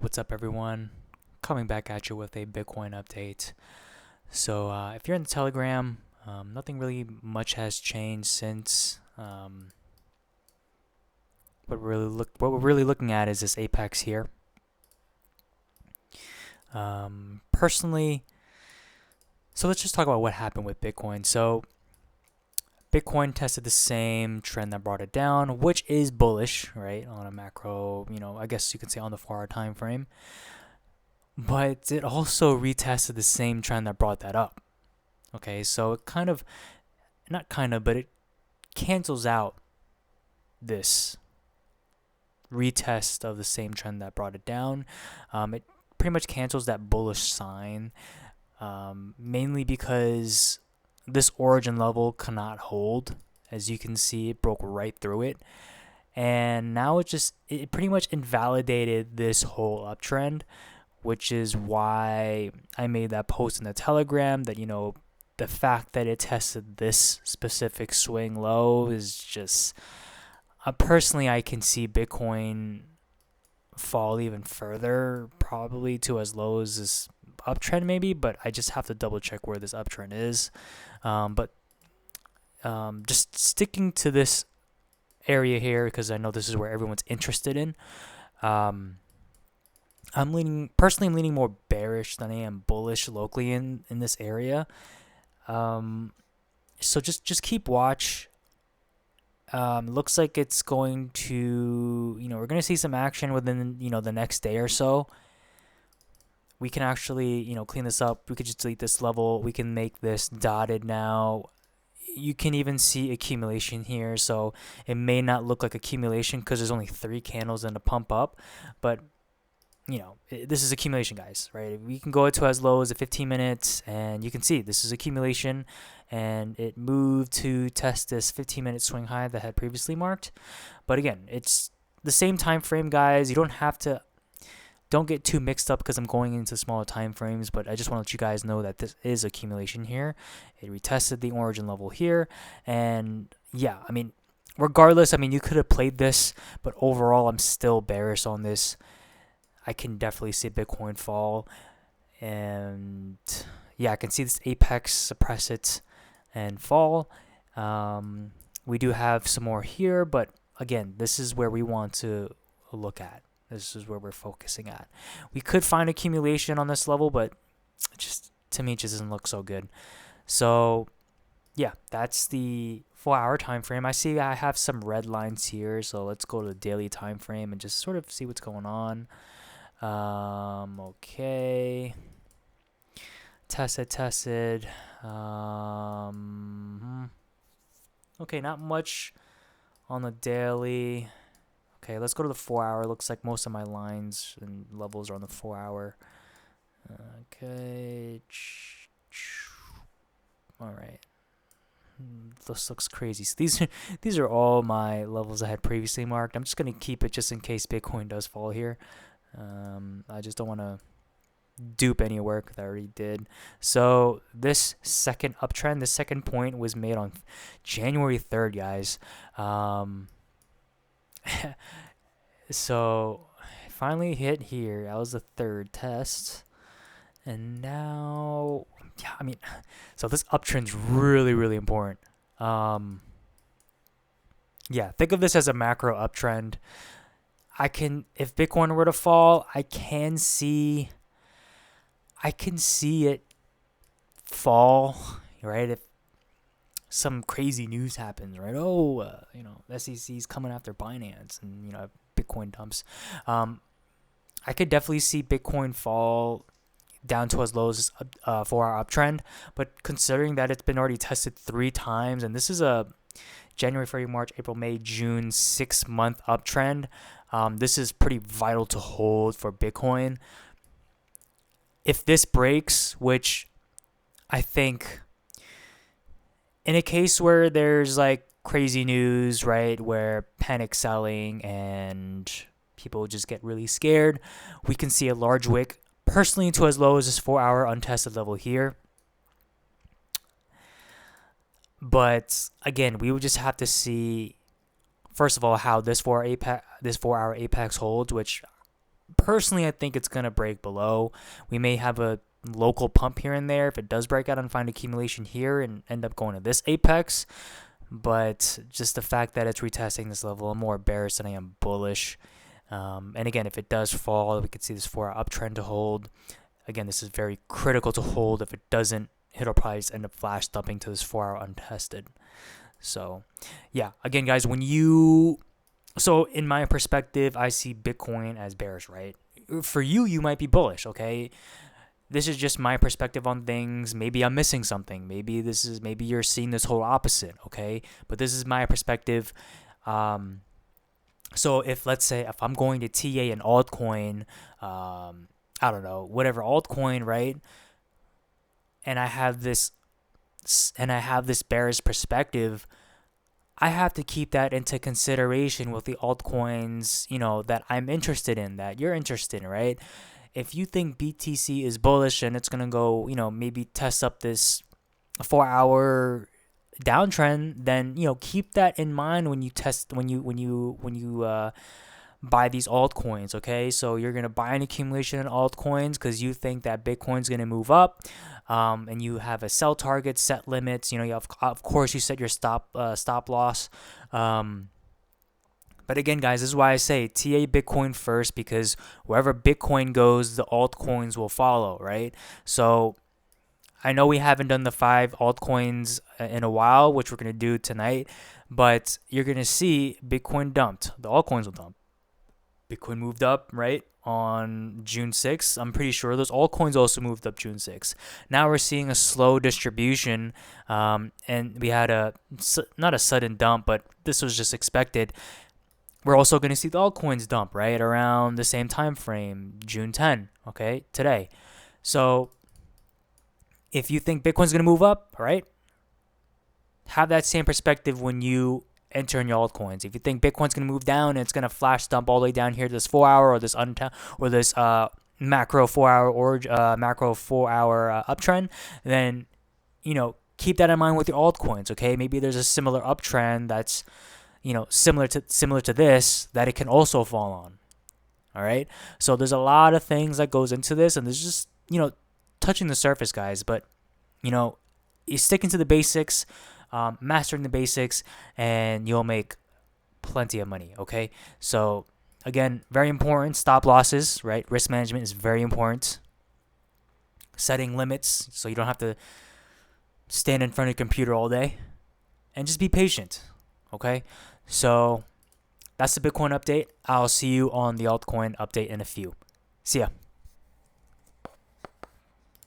What's up, everyone? Coming back at you with a Bitcoin update. So, if you're in the Telegram, nothing really much has changed since. What we're really looking at is this apex here. Personally, so let's just talk about what happened with Bitcoin. So, Bitcoin tested the same trend that brought it down, which is bullish, right? On a macro, I guess you could say on the 4-hour time frame. But it also retested the same trend that brought that up. Okay, so it but it cancels out this retest of the same trend that brought it down. It pretty much cancels that bullish sign, mainly because this origin level cannot hold. As you can see, it broke right through it. And now it pretty much invalidated this whole uptrend, which is why I made that post in the Telegram that, the fact that it tested this specific swing low is just, personally, I can see Bitcoin fall even further, probably to as low as this uptrend maybe, but I just have to double check where this uptrend is. But just sticking to this area here, because I know this is where everyone's interested in. I'm personally leaning more bearish than I am bullish locally in this area. So just keep watch. Looks like it's going to, we're going to see some action within, the next day or so. We can actually, clean this up. We could just delete this level. We can make this dotted now. You can even see accumulation here. So it may not look like accumulation because there's only 3 candles in a pump up, but this is accumulation, guys, right? We can go to as low as 15 minutes, and you can see this is accumulation, and it moved to test this 15-minute swing high that had previously marked. But again, it's the same time frame, guys. You don't get too mixed up because I'm going into smaller time frames, but I just want to let you guys know that this is accumulation here. It retested the origin level here, and yeah, regardless, you could have played this, but overall, I'm still bearish on this. I can definitely see Bitcoin fall, and yeah, I can see this apex suppress it and fall. We do have some more here, but again, this is where we want to look at. This is where we're focusing at. We could find accumulation on this level, but to me, it just doesn't look so good. So yeah, that's the 4-hour time frame. I see I have some red lines here, so let's go to the daily time frame and just sort of see what's going on. Okay. Tested. Okay, not much on the daily. Okay, let's go to the 4-hour. Looks like most of my lines and levels are on the 4-hour. Okay. All right. This looks crazy. So these are all my levels I had previously marked. I'm just gonna keep it just in case Bitcoin does fall here. I just don't want to dupe any work that I already did. So this second uptrend, this second point was made on January 3rd, guys. So finally hit here. That was the third test. And now, yeah, so this uptrend's really, really important. Yeah, think of this as a macro uptrend. If Bitcoin were to fall, I can see it fall, right? If some crazy news happens, right? The SEC's coming after Binance, and Bitcoin dumps. I could definitely see Bitcoin fall down to as low as 4-hour uptrend, but considering that it's been already tested 3 times, and this is a January, February, March, April, May, June 6-month uptrend. This is pretty vital to hold for Bitcoin. If this breaks, which I think in a case where there's like crazy news, right, where panic selling and people just get really scared, we can see a large wick personally to as low as this 4-hour untested level here. But again, we would just have to see, first of all, how this 4-hour apex holds, which Personally, I think it's gonna break below. We may have a local pump here and there if it does break out and find accumulation here and end up going to this apex. But just the fact that it's retesting this level, I'm more bearish than I am bullish. And again, if it does fall, we could see this 4-hour uptrend to hold. Again, this is very critical to hold. If it doesn't, it'll probably just end up flash dumping to this 4-hour untested. So, yeah, again, guys, so in my perspective, I see Bitcoin as bearish, right? For you, you might be bullish, okay? This is just my perspective on things. Maybe I'm missing something. Maybe you're seeing this whole opposite, okay? But this is my perspective. So let's say if I'm going to TA an altcoin, I don't know, whatever altcoin, right? And I have this bearish perspective, I have to keep that into consideration with the altcoins, that I'm interested in, that you're interested in, right? If you think BTC is bullish and it's gonna go, maybe test up this 4-hour downtrend, then keep that in mind when you buy these altcoins. Okay, so you're gonna buy an accumulation in altcoins because you think that Bitcoin's gonna move up, and you have a sell target, set limits. You have, of course, you set your stop loss. But again, guys, this is why I say TA Bitcoin first, because wherever Bitcoin goes, the altcoins will follow, right? So I know we haven't done the 5 altcoins in a while, which we're going to do tonight, but you're going to see Bitcoin dumped. The altcoins will dump. Bitcoin moved up, right, on June 6th. I'm pretty sure those altcoins also moved up June 6th. Now we're seeing a slow distribution, and we had not a sudden dump, but this was just expected. We're also going to see the altcoins dump, right, around the same time frame, June 10, okay, today. So if you think Bitcoin's going to move up, right, have that same perspective when you enter in your altcoins. If you think Bitcoin's going to move down and it's going to flash dump all the way down here to this 4-hour or this macro 4-hour or macro 4-hour uptrend, then keep that in mind with your altcoins. Okay, maybe there's a similar uptrend that's similar to this that it can also fall on. All right, so there's a lot of things that goes into this, and there's just touching the surface, guys. But you're sticking to the basics, mastering the basics, and you'll make plenty of money. Okay, so again, very important. Stop losses, right? Risk management is very important. Setting limits so you don't have to stand in front of your computer all day, and just be patient. Okay, so that's the Bitcoin update. I'll see you on the altcoin update in a few. See ya.